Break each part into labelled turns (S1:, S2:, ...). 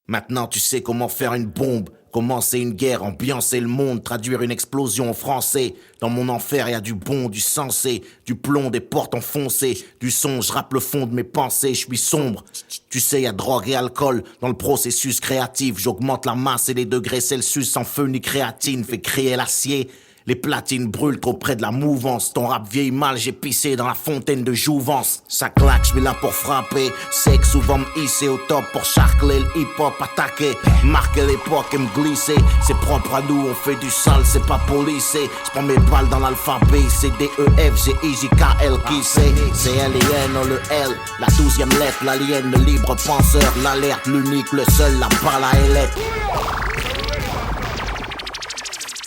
S1: Maintenant tu sais comment faire une bombe, commencer une guerre, ambiancer le monde, traduire une explosion en français. Dans mon enfer y a du bon, du sensé, du plomb, des portes enfoncées, du son, je rappe le fond de mes pensées, je suis sombre. Tu sais y a drogue et alcool dans le processus créatif, j'augmente la masse et les degrés Celsius sans feu ni créatine, fait crier l'acier. Les platines brûlent trop près de la mouvance. Ton rap vieillit mal, j'ai pissé dans la fontaine de jouvence. Ça claque, j'suis là pour frapper. C'est que souvent me hisser au top pour charcler le hip-hop attaquer. Marquer l'époque et me glisser. C'est propre à nous, on fait du sale, c'est pas policé. J'prends mes balles dans l'alphabet. C'est D, E, F, G, I, J, K, L, qui c'est? C'est L et N, on le L. La 12e lettre, l'alien, le libre penseur. L'alerte, l'unique, le seul, la balle à ailette.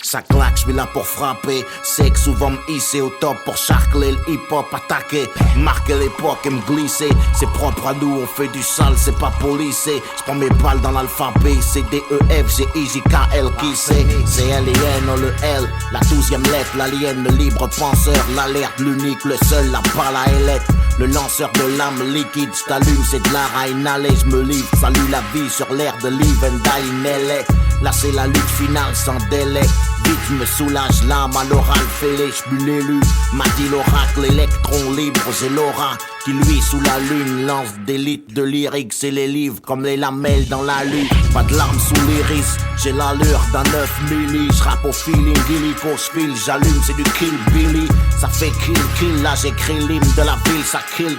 S1: Ça claque, j'suis là pour frapper. C'est que souvent me hisser au top pour charcler le hip-hop attaquer. Marquer l'époque et me glisser. C'est propre à nous, on fait du sale, c'est pas policé. J'prends mes balles dans l'alphabet. C'est D, E, F, G, I, J, K, L, qui c'est? C'est L et N, on le L. La 12e lettre, l'alien, le libre penseur. L'alerte, l'unique, le seul, la balle à ailette. Le lanceur de l'âme liquide, j't'allume, c'est de l'art à inhaler, j'me livre, salue la vie sur l'air de Live and Die in LA. Là c'est la lutte finale sans délai. Vite j'me soulage l'âme à l'oral fêlé, j'buis l'élu. M'a dit l'oracle, l'électron libre, j'ai l'aura qui lui sous la lune lance des litres de lyrique, c'est les livres comme les lamelles dans la lune. Pas de larmes sous l'iris, j'ai l'allure d'un 9 milli. J'rappe au feeling, illico, j'file, j'allume, c'est du kill Billy. Ça fait kill, là j'écris l'hymne de la ville, ça kill,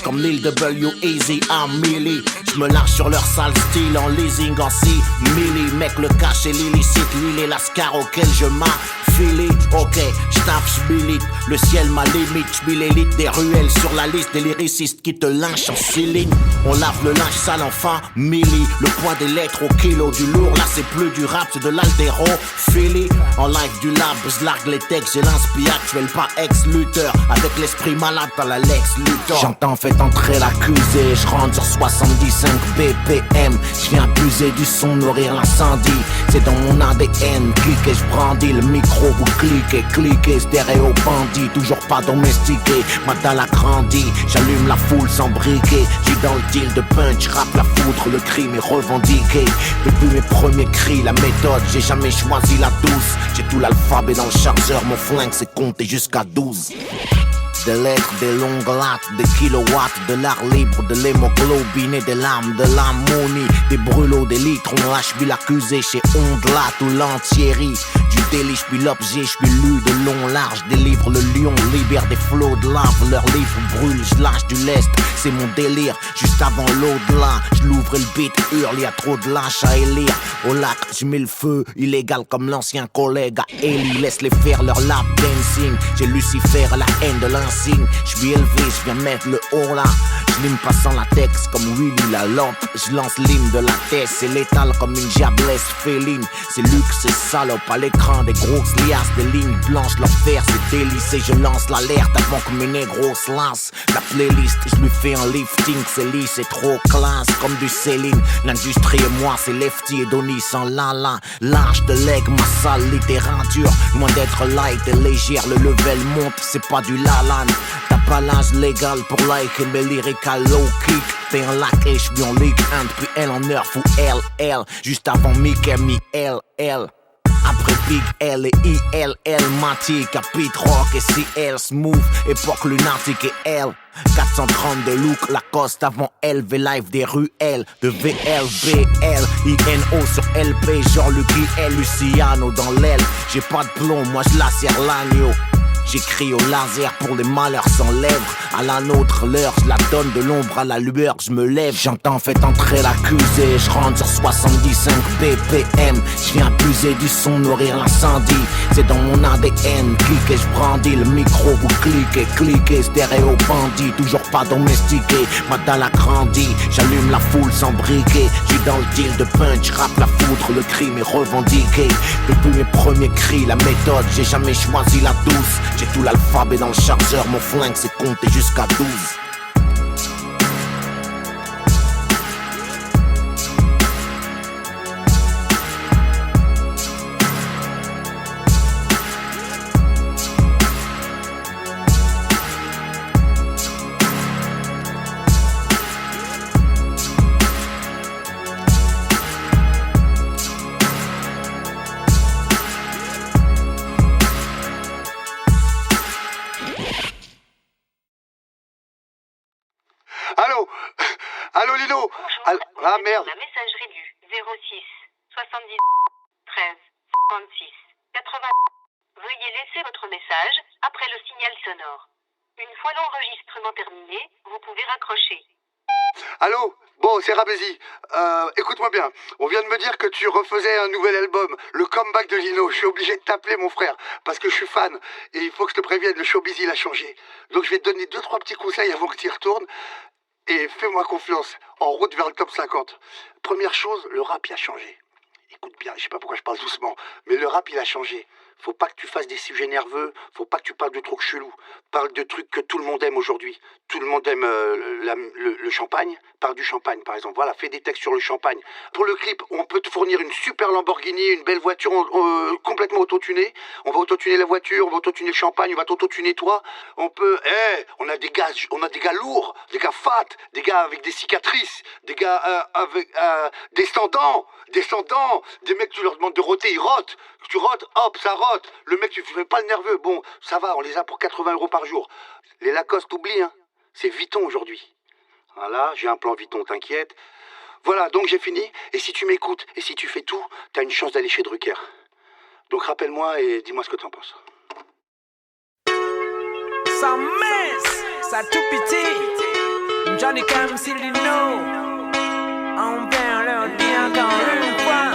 S1: comme l'île de W, easy à milli. J'me lâche sur leur sale style en leasing en 6 milli. Mec, le cash et l'illicite, l'huile et l'ascar auquel je m'affile. Ok, j'tape, j'milite, le ciel ma limite, j'mets l'élite des ruelles sur la liste des lyricistes qui te lynchent en céline. On lave le linge sale en famille, le poids des lettres au kilo du lourd, là c'est plus du rap, c'est de l'altéro. Philly, en live du lab, j'largue les textes, j'ai l'inspi actuel, pas ex-lutteur, avec l'esprit malade dans la Lex Luthor. J'entends fait entrer l'accusé, j'rentre sur 75 BPM, j'viens abuser du son, nourrir l'incendie, c'est dans mon ADN, cliquez, j'brandis le micro, vous cliquez, stéréo bandit, toujours pas domestiqué, ma dalle a grandi, j'allume la foule sans briquet, j'suis dans le deal de punch, rap la foudre, le crime est revendiqué, depuis mes premiers cris, la méthode, j'ai jamais choisi la douce, j'ai tout l'alphabet dans le chargeur, mon flingue c'est compter jusqu'à 12. Des lettres, des longues lattes, des kilowatts, de l'art libre, de l'hémoglobine et des larmes, de l'ammonie, des brûlots, des litres, on lâche puis l'accusé chez Ondelat ou l'Antierry. Du délit, j'suis l'objet, j'suis lu de long large, délivre le lion, libère des flots de lave, leur livre brûle, j'lâche du lest, c'est mon délire, juste avant l'au-delà, j'louvre le beat, hurle, y'a trop de lâche à élire, au lac, j'mets le feu, illégal comme l'ancien collègue à Ellie, laisse les faire leur lap dancing, j'ai Lucifer à la haine de l'insigne, j'suis élevé, j'viens mettre le haut là, j'lime passant la texte comme Willy la lampe, j'lance l'hymne de la tête, c'est létal comme une diablesse féline, c'est luxe, c'est salope à l'écran, des grosses liasses, des lignes blanches, l'enfer c'est délicé, je lance l'alerte avant que mes négros se lancent, la playlist, j'lui fais un lifting, c'est lisse, c'est trop classe, comme du Céline, l'industrie et moi c'est Lefty et Donny sans la, lâche de leg, ma salle littérature, loin d'être light et légère, le level monte, c'est pas du lalan, t'as pas l'âge légal pour like et mes lyriques à low kick, t'es un lac et j'suis en Ligue 1 depuis L en nerf ou LL, juste avant Mickey, LL. Après Big L et ILL, Matic, Capit Rock et CL, Smooth, époque lunatique et L. 430 de look, Lacoste avant LV Live des ruelles, de VLBL, INO sur LP, genre Lucky L, Luciano dans l'aile. J'ai pas de plomb, moi je la serre l'agneau. J'écris au laser pour les malheurs sans lèvres. À la nôtre, l'heure, je la donne de l'ombre à la lueur, je me lève. J'entends fait entrer l'accusé, je rentre sur 75 BPM. Je viens abuser du son, nourrir l'incendie. C'est dans mon ADN, cliquez, je brandis le micro, vous cliquez, stéréo bandit, toujours pas domestiqué. Ma dalle a grandi, j'allume la foule sans briquet. J'suis dans le deal de punch, rap la foudre, le crime est revendiqué. Depuis mes premiers cris, la méthode, j'ai jamais choisi la douce. J'ai tout l'alphabet dans le chargeur, mon flingue c'est compter jusqu'à 12.
S2: Ah merde.
S3: La messagerie du 06 70 13 56 80. Veuillez laisser votre message après le signal sonore. Une fois l'enregistrement terminé, vous pouvez raccrocher.
S2: Allô? Bon, c'est Rabézy. Écoute-moi bien. On vient de me dire que tu refaisais un nouvel album, le comeback de Lino. Je suis obligé de t'appeler, mon frère, parce que je suis fan. Et il faut que je te prévienne, le showbiz, il a changé. Donc je vais te donner 2-3 petits conseils avant que tu y retournes. Et fais-moi confiance, en route vers le top 50. Première chose, le rap, il a changé. Écoute bien, je sais pas pourquoi je parle doucement, mais le rap, il a changé. Faut pas que tu fasses des sujets nerveux, faut pas que tu parles de trucs chelous. Parle de trucs que tout le monde aime aujourd'hui. Tout le monde aime le champagne. Parle du champagne, par exemple. Voilà, fais des textes sur le champagne. Pour le clip, on peut te fournir une super Lamborghini, une belle voiture complètement autotunée. On va autotuner la voiture, on va autotuner le champagne, on va t'autotuner toi. On peut... on a des gars lourds, des gars fat, des gars avec des cicatrices, des gars avec descendants, des mecs, tu leur demandes de roter, ils rotent. Tu rotes, hop, ça rote. Le mec, tu fais pas le nerveux. Bon, ça va, on les a pour 80 € par jour. Les Lacoste, oublie, hein. C'est Vuitton aujourd'hui. Voilà, j'ai un plan Vuitton, t'inquiète. Voilà, donc j'ai fini. Et si tu m'écoutes, et si tu fais tout, t'as une chance d'aller chez Drucker. Donc rappelle-moi et dis-moi ce que t'en penses.
S4: Ça mince, ça tout petit. Johnny Cam, Lino. On vient leur dire encore une fois.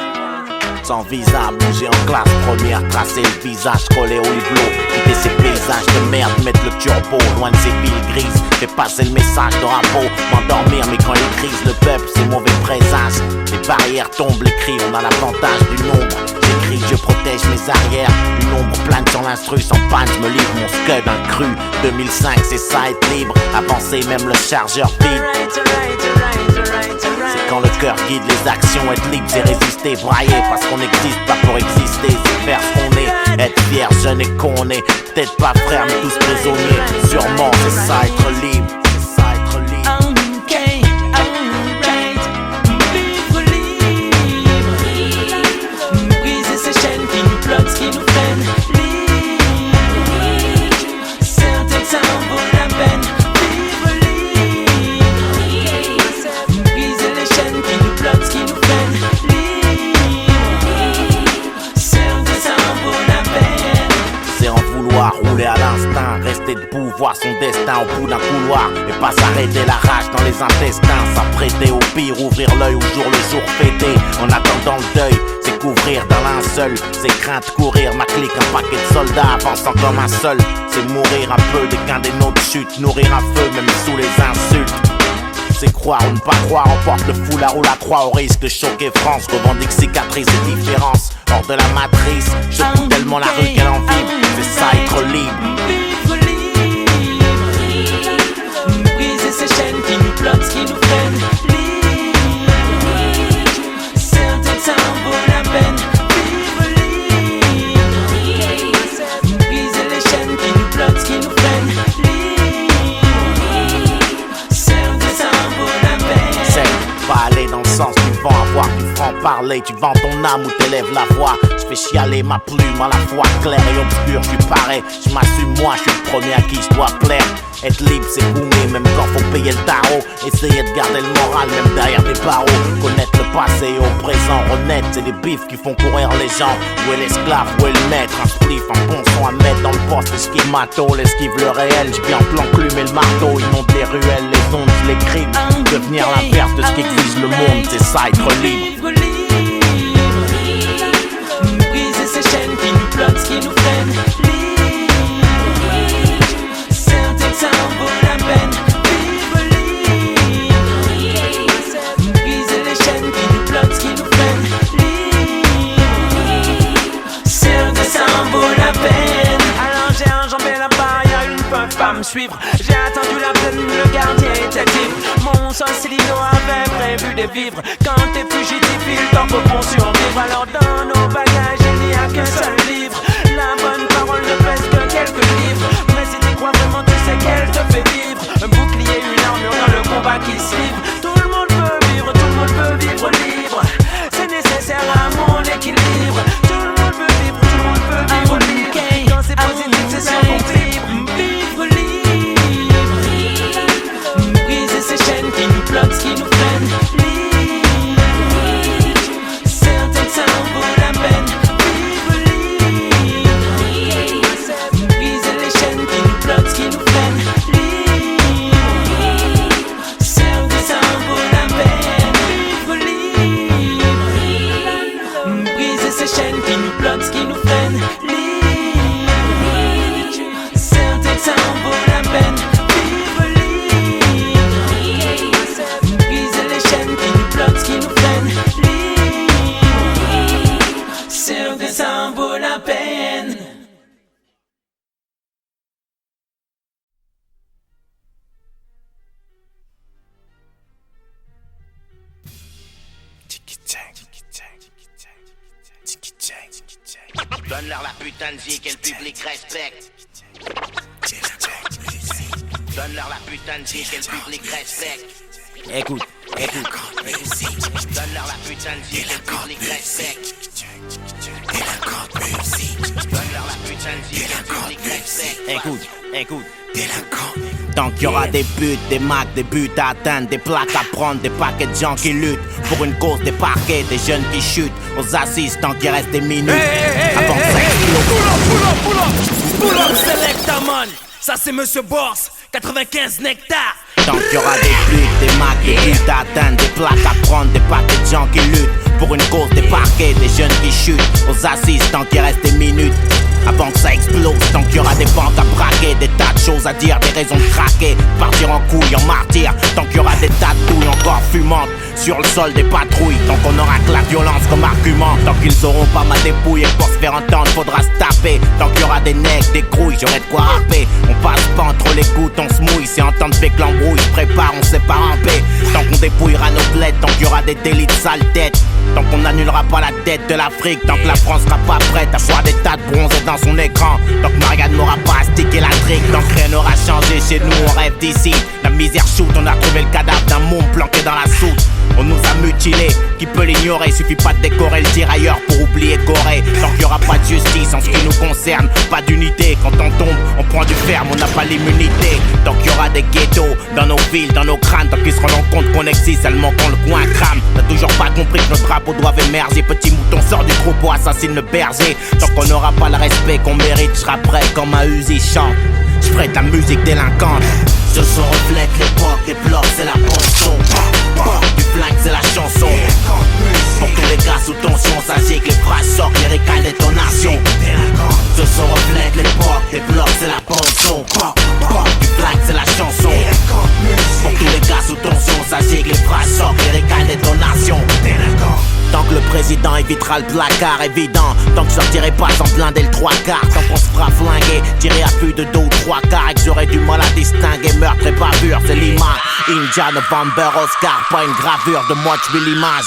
S1: Sans visa, bouger en classe première, tracer le visage, coller au hublot, quitter ces paysages de merde, mettre le turbo loin de ces villes grises, fais passer le message de Rambo, m'endormir mais quand il crise le peuple c'est mauvais présage, les barrières tombent, les cris, on a l'avantage du nombre, j'écris, je protège mes arrières, une ombre plane sur l'instru, sans panne, je me livre mon scud un cru, 2005 c'est ça être libre, avancer même le chargeur vide. C'est quand le cœur guide les actions, être libre c'est résister, brailler parce qu'on n'existe pas pour exister, c'est faire ce qu'on est, être fier, jeune et qu'on est, peut-être pas frères mais tous prisonniers, sûrement c'est ça être libre, c'est ça être libre.
S4: Ok, alright, vivre libre, briser ces chaînes qui nous bloquent, qui nous freinent, libre, certains ça en vaut la peine.
S1: Rouler à l'instinct, rester debout, voir son destin au bout d'un couloir et pas s'arrêter la rage dans les intestins, s'apprêter au pire, ouvrir l'œil au jour le jour fêté, en attendant le deuil, c'est couvrir d'un linceul, c'est crainte courir, ma clique un paquet de soldats avançant comme un seul, c'est mourir un peu dès qu'un des nôtres chute, nourrir un feu même sous les insultes. C'est croire ou ne pas croire, on porte le foulard ou la croix au risque de choquer France, revendique cicatrices et différences, hors de la matrice, je coupe tellement la rue qu'elle en vibre, c'est ça être libre.
S4: Vivre libre, briser ces chaînes qui nous bloquent, qui nous freinent, libre, certains ça en vaut la peine. Vivre libre, briser les chaînes qui nous bloquent, qui nous freinent, libre, certains ça en vaut la peine.
S1: C'est pas aller dans le sens du vent, avoir du franc-parler, tu vends ton âme ou t'élèves la voix. Je fais chialer ma plume à la fois claire et obscure, je suis pareil, je m'assume moi, je suis le premier à qui je dois plaire. Être libre c'est boomer même quand faut payer le tarot, essayer de garder le moral même derrière des barreaux, connaître le passé et au présent, honnête c'est les bifs qui font courir les gens. Où est l'esclave, où est le maître, un spliff, un bon son à mettre dans le poste, esquive mato, l'esquive le réel, je viens en plan plume et le marteau, inonde les ruelles, les ondes, je l'écrive, devenir l'inverse de ce qu'exige le monde, c'est ça être libre.
S4: Briser ces chaînes qui nous bloquent, qui nous freinent, libre, certains ça en vaut la peine. Vivre libre, briser les chaînes qui nous bloquent, qui nous freinent, libre, certains ça en vaut la peine. Alors j'ai enjambé la barrière, ils ne peuvent pas me suivre. J'ai attendu la peine, le gardien était libre. Mon Lino avait prévu de vivre. Quand t'es fugitif, il t'en faut pour survivre. Alors dans nos bagages, il n'y a qu'un seul livre. La bonne parole ne pèse que quelques livres. Mais si tu crois vraiment, tu sais qu'elle te fait vivre. Un bouclier, une armure dans le combat qui se livre. Tout le monde peut vivre, tout le monde peut vivre libre. C'est nécessaire à mon équilibre. Tout le monde peut vivre, tout le monde peut vivre libre. Quand c'est positif, c'est ça pour vivre. Vivre libre, briser ces chaînes qui nous bloquent, qui nous freinent, libre.
S1: Donne-leur la putain de zik et le public respecte. Donne-leur la putain de zik et le public respecte.
S4: Écoute.
S1: Donne-leur la putain de zik et le public respecte. Donne-leur la putain de zik et le public respecte.
S4: Écoute.
S1: Tant qu'il y aura des buts, des macs, des buts à atteindre, des plaques à prendre, des paquets de gens qui luttent pour une cause, des parquets, des jeunes qui chutent aux assises, tant qu'il reste des minutes avant que ça explose.
S4: Pull up, selecta man. Ça c'est Monsieur Boss, 95 nectar.
S1: Tant qu'il y aura des buts, des macs, des buts à atteindre, des plaques à prendre, des paquets de gens qui luttent pour une cause, des parquets, des jeunes qui chutent aux assises, tant qu'il reste des minutes avant que ça explose. Tant qu'il y aura des banques à braquer, des tas de choses à dire, des raisons de craquer, partir en couille, en martyr. Tant qu'il y aura des tas de douilles encore fumantes sur le sol des patrouilles. Tant qu'on aura que la violence comme argument. Tant qu'ils auront pas ma dépouille et que pour se faire entendre faudra se taper. Tant qu'il y aura des nègres, des grouilles, j'aurai de quoi rapper. On passe pas entre les gouttes, on se mouille. C'est entendre fait que l'embrouille se prépare, on sait pas ramper. Tant qu'on dépouillera nos bleds, tant qu'il y aura des délits de sale tête. Tant qu'on n'annulera pas la dette de l'Afrique. Tant que la France sera pas prête à voir des tas de bronzés dans son écran. Tant que Marianne n'aura pas à sticker la trique. Tant que rien n'aura changé chez nous, on rêve d'ici. La misère shoot, on a trouvé le cadavre d'un môme planqué dans la soute. On nous a mutilés, qui peut l'ignorer? Suffit pas de décorer le tirailleur pour oublier Corée. Tant qu'il y aura pas de justice en ce qui nous concerne, pas d'unité. Quand on tombe, on prend du ferme, on n'a pas l'immunité. Tant qu'il y aura des ghettos dans nos villes, dans nos crânes. Tant qu'ils se rendront compte qu'on existe, seulement qu'on le coin crame. T'as toujours pas compris que nos drapeaux doivent émerger. Petit mouton sort du troupeau, assassine le berger. Tant qu'on n'aura pas le respect qu'on mérite, je serai prêt comme un Uzi chante. Je ferai de la musique délinquante. Ce son reflète l'époque, les blocs c'est la ponçon. Du flingue c'est la chanson. Pour tous les gars sous tension, ça gicle, les phrases sortent, les récales détonation. Ce son reflète l'époque, les blocs c'est la ponçon. Du flingue c'est la chanson. Pour tous les gars sous tension, ça gicle, les phrases sortent, les récales détonation. Tant que le président évitera le placard évident. Tant que je sortirai pas sans blinder le 3/4. Tant qu'on se fera flinguer, tirer à vue de 2 ou 3 quarts. Et que j'aurai du mal à distinguer meurtre et bavure. C'est l'image India, November, Oscar. Pas une gravure de moi, tu l'image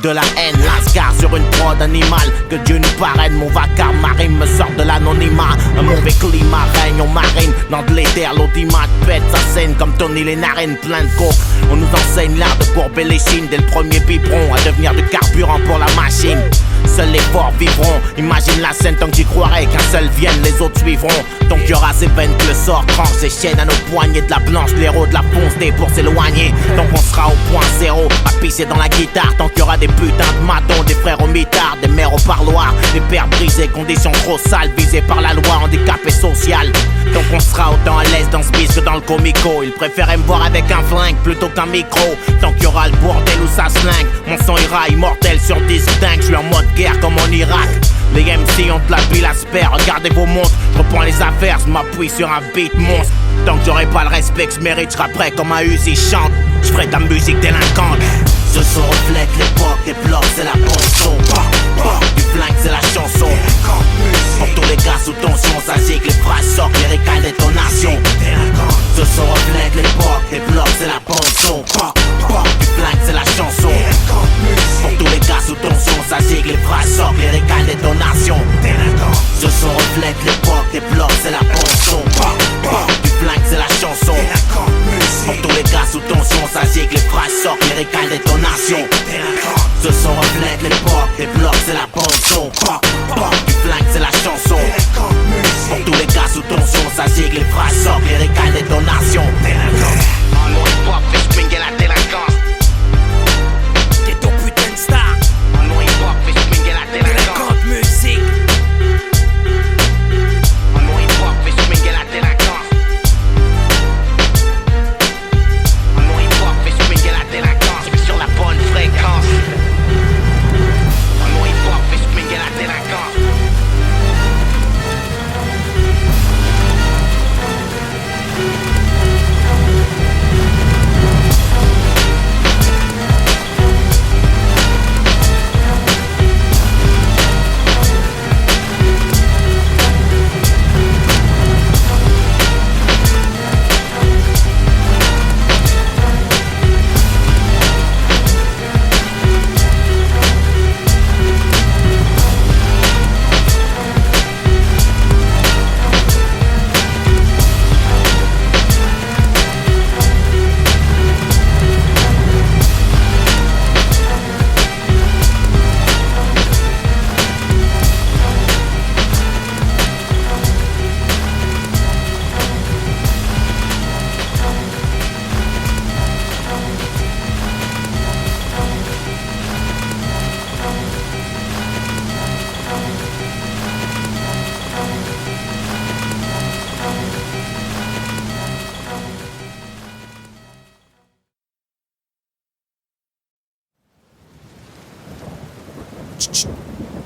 S1: de la haine, lascar sur une prod animale. Que Dieu nous parraine, mon vacarme marine me sort de l'anonymat. Un mauvais climat règne, on marine dans de l'éther. L'audimat pète sa scène comme Tony les narines plein de coke. On nous enseigne l'art de courber les chines dès le premier biberon, à devenir du carburant pour la machine. Seuls les forts vivront. Imagine la scène tant que j'y croirais, qu'un seul vienne, les autres suivront. Tant qu'il y aura ces veines que le sort tranche, ces chaînes à nos poignets, de la blanche, l'héros de la ponce D pour s'éloigner. Tant qu'on sera au point zéro, à pisser dans la guitare. Tant qu'il y aura des putains de matons, des frères au mitard, des mères au parloir, des pères brisés, conditions trop sales, visées par la loi, handicapé social. Tant qu'on sera autant à l'aise dans ce bis que dans le comico. Ils préféraient me voir avec un flingue plutôt qu'un micro. Tant qu'il y aura le bordel où ça slingue, mon sang ira immortel sur disque dingue. Je suis en mode guerre comme en Irak. Les MC ont de la pile à se faire. Regardez vos montres, je reprends les affaires, je m'appuie sur un beat monstre. Tant que j'aurai pas le respect que je mérite, je serai prêt comme un Uzi chante. Je ferai de la musique délinquante. Ce son reflète l'époque, les blocs c'est la ponçon. Du flingue c'est la chanson. Pour tous les gars sous tension, ça gicle, les phrases sortent, les récales détonation. Ce son reflète l'époque, les blocs c'est la ponçon. Du flingue c'est la chanson. Pour tous les gars sous tension, ça gicle, les phrases sortent, les récales détonation. Ce son reflète l'époque, les blocs c'est la ponçon. Du flingue c'est la chanson. Pour tous les gars sous tension, ça gicle, les phrases sortent, les récales détonation. Ce son reflète l'époque, les blocs c'est la ponçon. Du flingue c'est la chanson. Pour tous les gars sous tension, ça gicle, les phrases sortent, les récales détonation. Mon hip-hop fait swinguer la délinquance.
S4: T'es ton putain de star.
S1: Mon hip-hop fait swinguer la délinquance.
S4: Délinquante musique.
S1: Mon hip-hop fait swinguer la délinquance. Mon hip-hop fait swinguer la délinquance. Sur la bonne fréquence. Mon hip-hop fait swinguer la délinquance.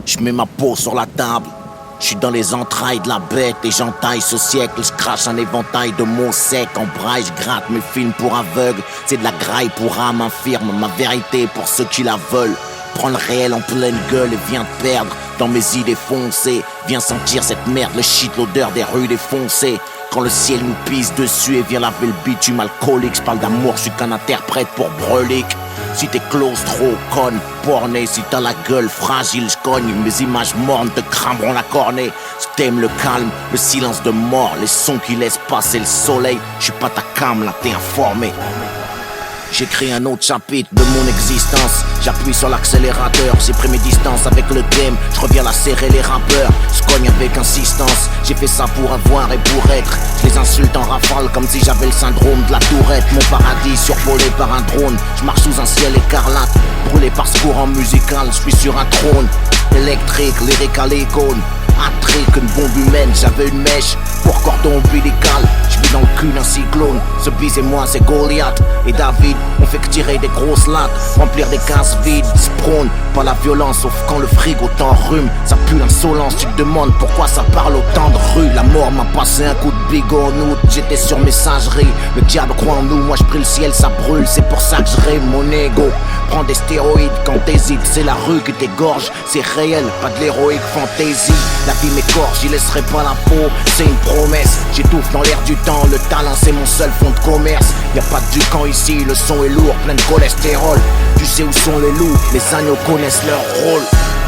S1: Je mets ma peau sur la table. Je suis dans les entrailles de la bête et j'entaille ce siècle. Je crache un éventail de mots secs. En braille, je gratte mes films pour aveugles. C'est de la graille pour âme infirme. Ma vérité pour ceux qui la veulent. Prends le réel en pleine gueule et viens te perdre dans mes idées foncées. Viens sentir cette merde, le shit, l'odeur des rues défoncées. Quand le ciel nous pisse dessus et vient laver le bitume alcoolique. J'parle d'amour, je suis qu'un interprète pour Brelic. Si t'es claustro, conne, porné, si t'as la gueule fragile, j'cogne. Mes images mornes te crameront la cornée. J't'aime le calme, le silence de mort, les sons qui laissent passer le soleil. J'suis pas ta cam, là t'es informé. J'écris un autre chapitre de mon existence. J'appuie sur l'accélérateur, j'ai pris mes distances avec le game. Je reviens la serrer les rappeurs, je cogne avec insistance. J'ai fait ça pour avoir et pour être. Je les insulte en rafale comme si j'avais le syndrome de la tourette. Mon paradis survolé par un drone. Je marche sous un ciel écarlate, brûlé par ce courant musical. Je suis sur un trône électrique, lyrique à l'icône. Un trick, une bombe humaine, j'avais une mèche pour cordon ombilical. Je vis dans le cul d'un cyclone. Ce bis et moi c'est Goliath et David. On fait que tirer des grosses lattes, remplir des cases vides. Sprone, pas la violence sauf quand le frigo t'enrhume. Ça pue l'insolence, tu te demandes pourquoi ça parle autant de rue. La mort m'a passé un coup de bigot en août. J'étais sur messagerie, le diable croit en nous. Moi je prie le ciel, ça brûle, c'est pour ça que je rêve mon ego. Prends des stéroïdes quand t'hésites, c'est la rue qui t'égorge. C'est réel, pas de l'héroïque fantaisie. La vie m'écorche, j'y laisserai pas la peau, c'est une promesse. J'étouffe dans l'air du temps, le talent c'est mon seul fond de commerce. Y'a pas de ducan ici, le son est lourd, plein de cholestérol. Tu sais où sont les loups, les agneaux connaissent leur rôle.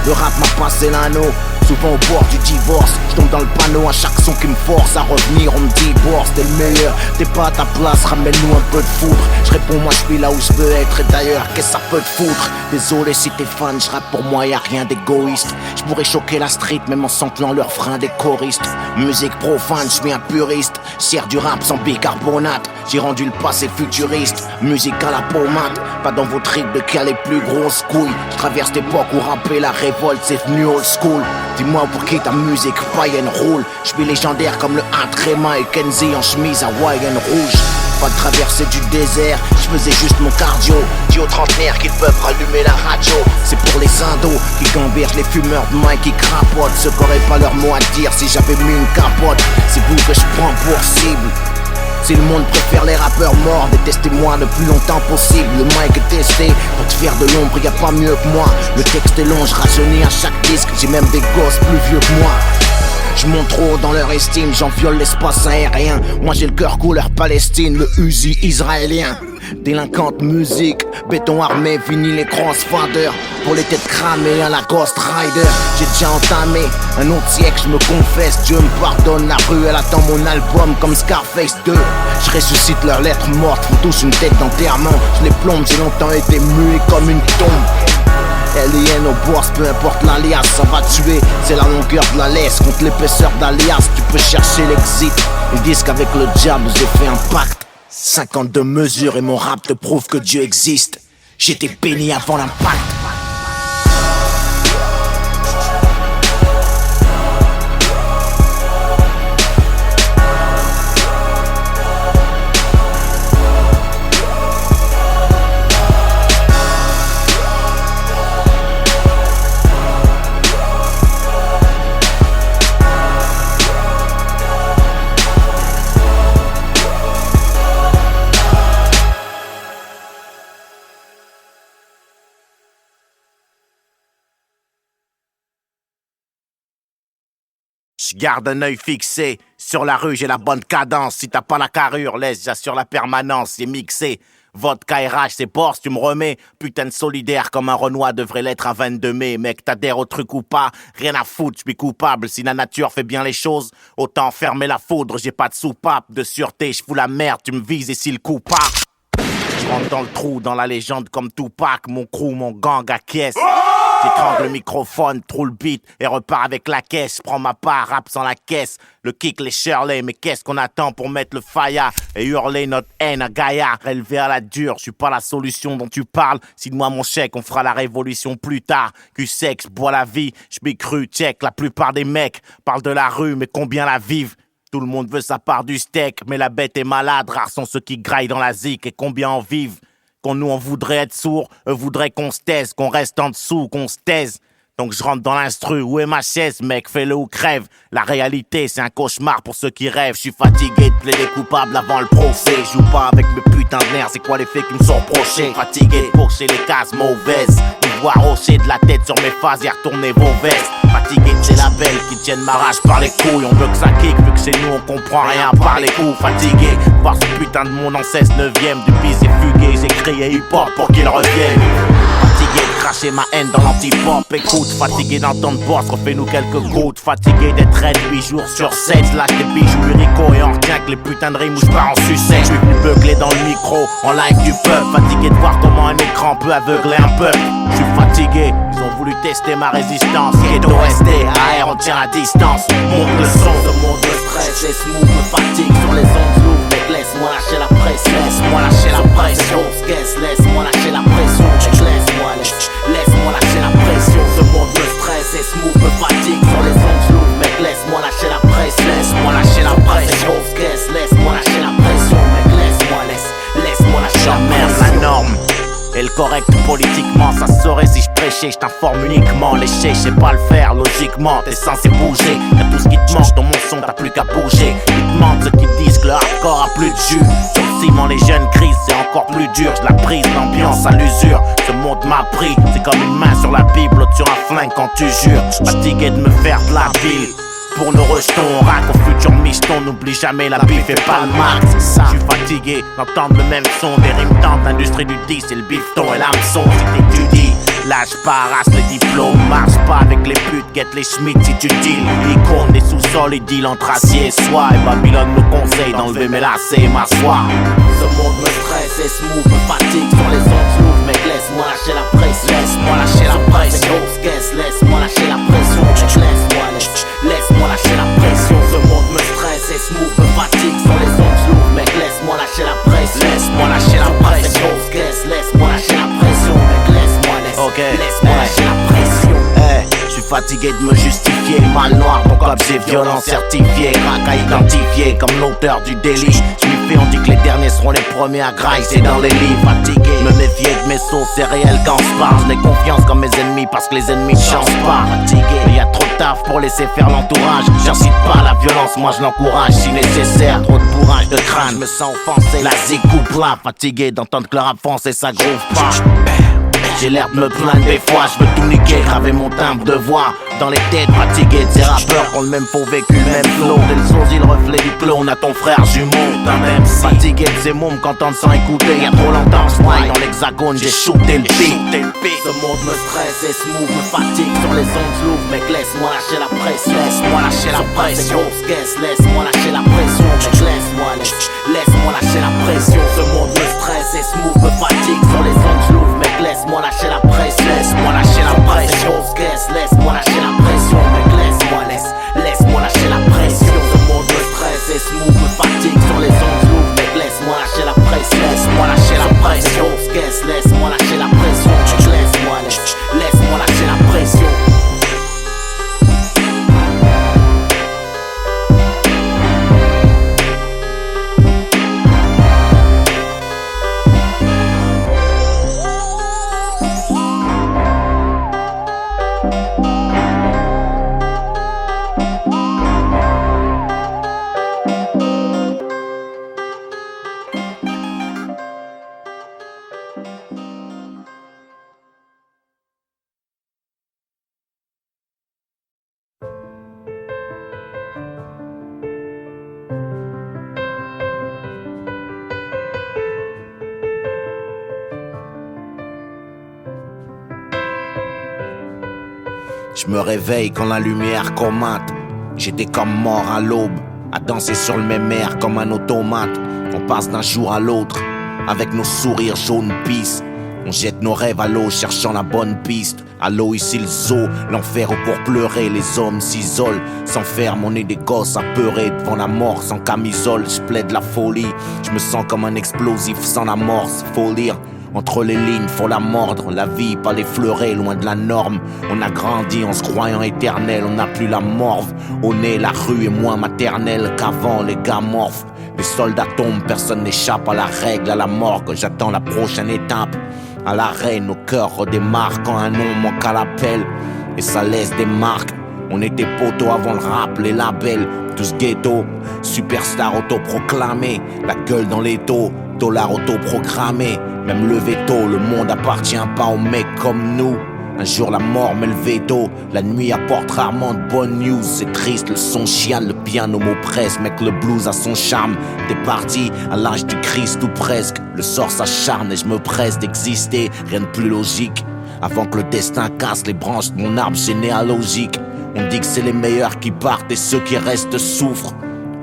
S1: Le rap m'a passé l'anneau, souvent au bord du divorce. Je tombe dans le panneau à chaque son qui me force à revenir, on me divorce. T'es le meilleur, t'es pas à ta place, ramène-nous un peu de foudre. Je réponds moi je suis là où je veux être et d'ailleurs qu'est-ce que ça peut te foutre. Désolé si t'es fan, je rappe pour moi y'a rien d'égoïste. Je pourrais choquer la street même en samplant leurs freins des choristes. Musique profane, je suis un puriste. Sers du rap sans bicarbonate. J'ai rendu le passé futuriste. Musique à la pommade, pas dans vos tripes de qui a les plus grosses couilles. Je traverse l'époque où rapper la révolte c'est venu old school. Dis-moi pour qui ta musique païenne roule. Je suis légendaire comme le Intrema et Kenzie en chemise hawaïenne rouge. Pas de traversée du désert, je faisais juste mon cardio. Dis aux trentenaires qu'ils peuvent rallumer la radio. C'est pour les indos qui gambergent les fumeurs de main qui crapotent. Ceux qu'auraient pas leur mot à dire si j'avais mis une capote. C'est vous que je prends pour cible. Si le monde préfère les rappeurs morts, détestez-moi le plus longtemps possible. Le mic est testé, pour te faire de l'ombre, y'a pas mieux que moi. Le texte est long, je rajeunis à chaque disque, j'ai même des gosses plus vieux que moi. Je monte trop dans leur estime, j'en viole l'espace aérien. Moi j'ai le cœur couleur Palestine, le Uzi israélien. Délinquante musique, béton armé, vinyle et crossfader. Pour les têtes cramées à la Ghost Rider. J'ai déjà entamé un autre siècle, je me confesse. Dieu me pardonne, la rue elle attend mon album comme Scarface 2. Je ressuscite leurs lettres mortes, font tous une tête d'enterrement. Je les plombe, j'ai longtemps été muet comme une tombe. Alien au bourse, peu importe l'alias, ça va tuer. C'est la longueur de la laisse contre l'épaisseur d'alias. Tu peux chercher l'exit. Ils disent qu'avec le diable j'ai fait un pacte. 52 mesures et mon rap te prouve que Dieu existe. J'étais béni avant l'impact. Je garde un œil fixé. Sur la rue, j'ai la bonne cadence. Si t'as pas la carrure, laisse, j'assure la permanence. C'est mixé. Vodka RH, c'est Porsche, tu me remets. Putain de solidaire comme un Renoir devrait l'être à 22 mai. Mec, t'adhères au truc ou pas? Rien à foutre, je suis coupable. Si la nature fait bien les choses, autant fermer la foudre. J'ai pas de soupape, de sûreté, je fous la merde. Tu me vises et si le coup part, je rentre dans le trou, dans la légende comme Tupac. Mon crew, mon gang acquiesce. J'étrangle le microphone, trou le beat et repars avec la caisse. Prends ma part, rap sans la caisse. Le kick, les Shirley, mais qu'est-ce qu'on attend pour mettre le faya et hurler notre haine à Gaïa? Élevé à la dure, je suis pas la solution dont tu parles. Signe-moi mon chèque, on fera la révolution plus tard. Q-sex, bois la vie, je m'y cru, check. La plupart des mecs parlent de la rue, mais combien la vivent? Tout le monde veut sa part du steak, mais la bête est malade. Rares sont ceux qui graillent dans la zik et combien en vivent? Qu'on nous on voudrait être sourds, eux voudraient qu'on se taise, qu'on reste en dessous, qu'on se taise. Donc je rentre dans l'instru, où est ma chaise, mec, fais-le ou crève. La réalité, c'est un cauchemar pour ceux qui rêvent. Je suis fatigué de plaider coupable avant le procès. Je joue pas avec mes putains de nerfs, c'est quoi les faits qui me sont reprochés. Fatigué de pourcher les cases mauvaises, de voir hocher de la tête sur mes phases et retourner vos vestes. Fatigué de ces labels qui tiennent ma rage par les couilles. On veut que ça kick, vu que chez nous on comprend rien par les coups. Fatigué de voir ce putain de monde en 16/9ème. Du bis et fugué, j'ai crié hip-hop pour qu'il revienne. Fatigué de cracher ma haine dans l'anti-pop. Écoute, fatigué d'entendre boss, refais-nous quelques gouttes. Fatigué d'être raide 8 jours sur 7. Lâche des bijoux Rico et on retient que les putains de rimes où je pars en sucette. Je suis venu beugler dans le micro, en live du peuple. Fatigué de voir comment un écran peut aveugler un peuple. Je suis fatigué, ils ont voulu tester ma résistance. Ghetto ST, AR, on tient à distance. Monte le son, ce monde me stresse et smooth me fatigue. Sur les ondes lourdes, mec, laisse-moi lâcher la pression. Laisse-moi lâcher la pression. Laisse-moi lâcher la pression. Laisse-moi lâcher la pression. Ce monde me stresse et smooth me fatigue. Sur les ondes lourdes, mec, laisse-moi lâcher la pression. Laisse-moi lâcher la pression. Laisse-moi lâcher la pression, mec, laisse-moi lâcher la merde, la norme. Et le correct politiquement, ça saurait si je prêchais, je t'informe uniquement. Lécher, je sais pas le faire, logiquement, t'es censé bouger. Y'a tout ce qui te manque dans mon son, t'as plus qu'à bouger. Ils te mentent ceux qui disent que le hardcore a plus de jus. Sur le ciment, les jeunes crisent, c'est encore plus dur. Je la prise, l'ambiance à l'usure. Ce monde m'a pris, c'est comme une main sur la Bible, l'autre sur un flingue quand tu jures. Fatigué de me faire de la bile. Pour nos rejetons, on rack au futur micheton. N'oublie jamais la bif et pas le max. Je suis fatigué d'entendre le même son. Des rimes tentes, l'industrie du 10 et le bifton et l'hameçon. Si t'étudies, lâche pas, race le diplôme. Marche pas avec les putes, guette les schmitts si tu deals. Icône des sous-sols et deal entre acier et soie. Et Babylone me conseille d'enlever mes lacets et m'asseoir. Ce monde me stresse et smooth me fatigue. Sur les ondes lourdes, mec, laisse-moi lâcher la pression. Laisse-moi lâcher la pression. Laisse-moi lâcher la pression. Laisse-moi lâcher la pression. Ce monde me stresse et smooth me fatigue. Sur les ondes lourdes, mec, laisse-moi lâcher la pression. Laisse-moi lâcher la pression. Laisse-moi lâcher la pression, mec, laisse-moi lâcher la pression. Je suis fatigué de me justifier. Mal noir, donc objet violent certifié. Rack à identifier comme l'auteur du délit. Je m'y fais, on dit que les derniers seront les premiers à grailler. C'est dans les livres. Fatigué, me méfier de mes sauces, c'est réel quand je parle. Je n'ai confiance comme mes ennemis parce que les ennemis ne changent pas. Fatigué, mais y a trop de taf pour laisser faire l'entourage. J'incite pas la violence, moi je l'encourage si nécessaire. Trop de bourrage de crâne, je me sens offensé. La zig coupe là, fatigué d'entendre que le rap français ça groove pas. J'ai l'air de me plaindre des fois, je veux tout niquer, graver mon timbre de voix dans les têtes fatiguées de ces rappeurs qui ont le même faux vécu, le même flow. Dès le sosie, le reflet du clone à ton frère jumeau, d'un même fatigué de ces mômes qu'entendre sans écouter. Y'a trop longtemps, je dans l'hexagone, j'ai shooté le beat. Ce monde me stresse et smooth me fatigue. Sur les ondes lourdes, mec, laisse-moi lâcher la pression. Laisse-moi lâcher la pression. Laisse-moi lâcher la pression, mec, laisse-moi lâcher la pression. Ce monde me stresse et smooth me fatigue. Sur les ondes lourdes, mec, laisse-moi lâcher la pression. Laisse-moi lâcher la pression. Laisse-moi lâcher la pression, mec, laisse-moi lâcher la pression. Ce monde me stresse et smooth me fatigue. Sur les ondes lourdes, mec, laisse-moi lâcher la pression. Laisse-moi lâcher la pression. Laisse-moi lâcher la pression, mec, laisse-moi lâcher la pression. Je me réveille quand la lumière commente. J'étais comme mort à l'aube, à danser sur le même air comme un automate. On passe d'un jour à l'autre, avec nos sourires jaunes pisse. On jette nos rêves à l'eau, cherchant la bonne piste. À l'eau ici le zoo, l'enfer où pour pleurer les hommes s'isolent, s'enferment, on est des gosses apeurés devant la mort sans camisole. Je plaide la folie, je me sens comme un explosif sans amorce. Faut lire entre les lignes, faut la mordre. La vie, pas l'effleurer, loin de la norme. On a grandi en se croyant éternel, on n'a plus la morve. Au nez, la rue est moins maternelle qu'avant, les gars morphes. Les soldats tombent, personne n'échappe à la règle, à la morgue. J'attends la prochaine étape. À l'arrêt, nos cœurs redémarrent quand un nom manque à l'appel. et ça laisse des marques. On était potos avant le rap, les labels, tous ghetto. Superstar autoproclamé, la gueule dans les taux, dollar autoprogrammé. Même le veto, le monde appartient pas aux mecs comme nous. Un jour la mort met le veto, la nuit apporte rarement de bonnes news. C'est triste, le son chiale, le piano m'oppresse. Mec, le blues a son charme. T'es parti à l'âge du Christ ou presque. Le sort s'acharne et je me presse d'exister. Rien de plus logique. Avant que le destin casse les branches de mon arbre généalogique. On dit que c'est les meilleurs qui partent et ceux qui restent souffrent.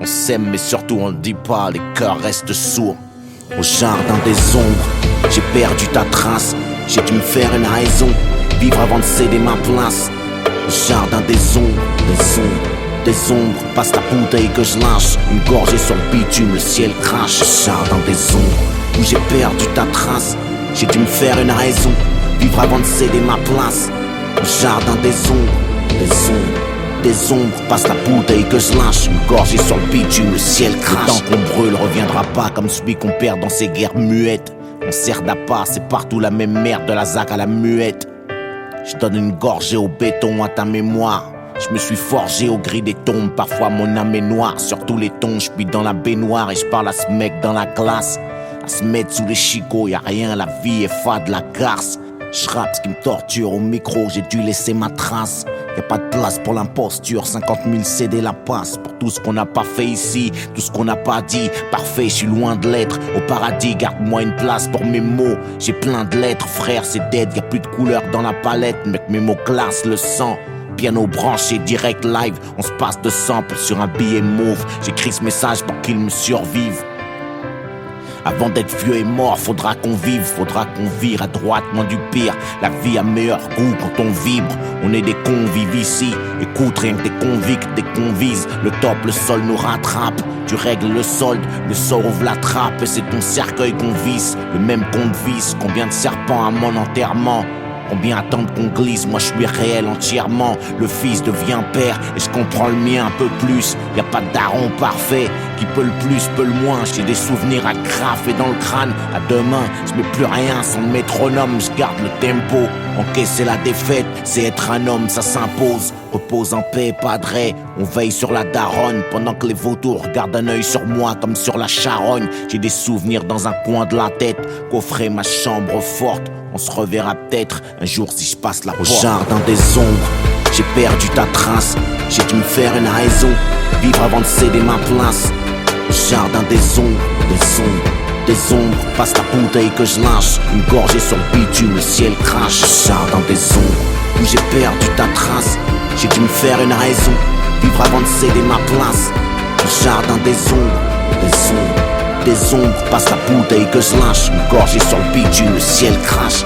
S1: On s'aime mais surtout on le dit pas, les cœurs restent sourds. Au jardin des ombres, j'ai perdu ta trace. J'ai dû me faire une raison, vivre avant de céder ma place. Au jardin des ombres, des ombres. Passe la bouteille que je lâche, une gorgée sur le bitume, le ciel crache. Au jardin des ombres, où j'ai perdu ta trace. J'ai dû me faire une raison, vivre avant de céder ma place. Au jardin des ombres, des ombres. Passe la bouteille que je lâche, une gorgée sur le bitume, le ciel crache. Le temps qu'on brûle reviendra pas comme celui qu'on perd dans ces guerres muettes. On sert d'appât, c'est partout la même merde, de la zac à la muette. Je donne une gorgée au béton à ta mémoire. Je me suis forgé au gris des tombes, parfois mon âme est noire. Sur tous les tons, je suis dans la baignoire et je parle à ce mec dans la glace. À se mettre sous les chicots, y'a rien, la vie est fade, la garce. Je rappe ce qui me torture au micro, j'ai dû laisser ma trace. Y'a pas de place pour l'imposture, 50 000 CD la passe. Pour tout ce qu'on n'a pas fait ici, tout ce qu'on n'a pas dit. Parfait, je suis loin de l'être. Au paradis, garde-moi une place pour mes mots. J'ai plein de lettres, frère, c'est dead. Y'a plus de couleur dans la palette, mec, mes mots glacent le sang. Piano branché, direct live, on se passe de sample sur un billet mauve. J'écris ce message pour qu'il me survive. Avant d'être vieux et mort, faudra qu'on vive, faudra qu'on vire à droite, moins du pire. La vie a meilleur goût quand on vibre. On est des convives ici. Écoute, rien que des convicts, des convises. Le top, le sol nous rattrape. Tu règles le solde, le sort ouvre la trappe. Et c'est ton cercueil qu'on visse, le même compte visse. Combien de serpents à mon enterrement? Combien attendent qu'on glisse? Moi je suis réel entièrement. Le fils devient père et je comprends le mien un peu plus. Y a pas de daron parfait. Qui peut le plus, peut le moins. J'ai des souvenirs à graffer dans le crâne. À demain, je mets plus rien sans le métronome. Je garde le tempo. Encaisser la défaite, c'est être un homme, ça s'impose. Repose en paix, padré. On veille sur la daronne pendant que les vautours gardent un œil sur moi comme sur la charogne. J'ai des souvenirs dans un coin de la tête. Coffrer ma chambre forte. On se reverra peut-être un jour si je passe la porte. Au jardin des ombres, j'ai perdu ta trace. J'ai dû me faire une raison, vivre avant de céder ma place. Au jardin des ombres, des ombres. Passe la bouteille que je lâche, une gorgée sur le bitume, le ciel crache. Au jardin des ombres, où j'ai perdu ta trace. J'ai dû me faire une raison, vivre avant de céder ma place. Au jardin des ombres, des ombres. Passe la bouteille que je lâche, une gorgée sur le bitume, le ciel crache.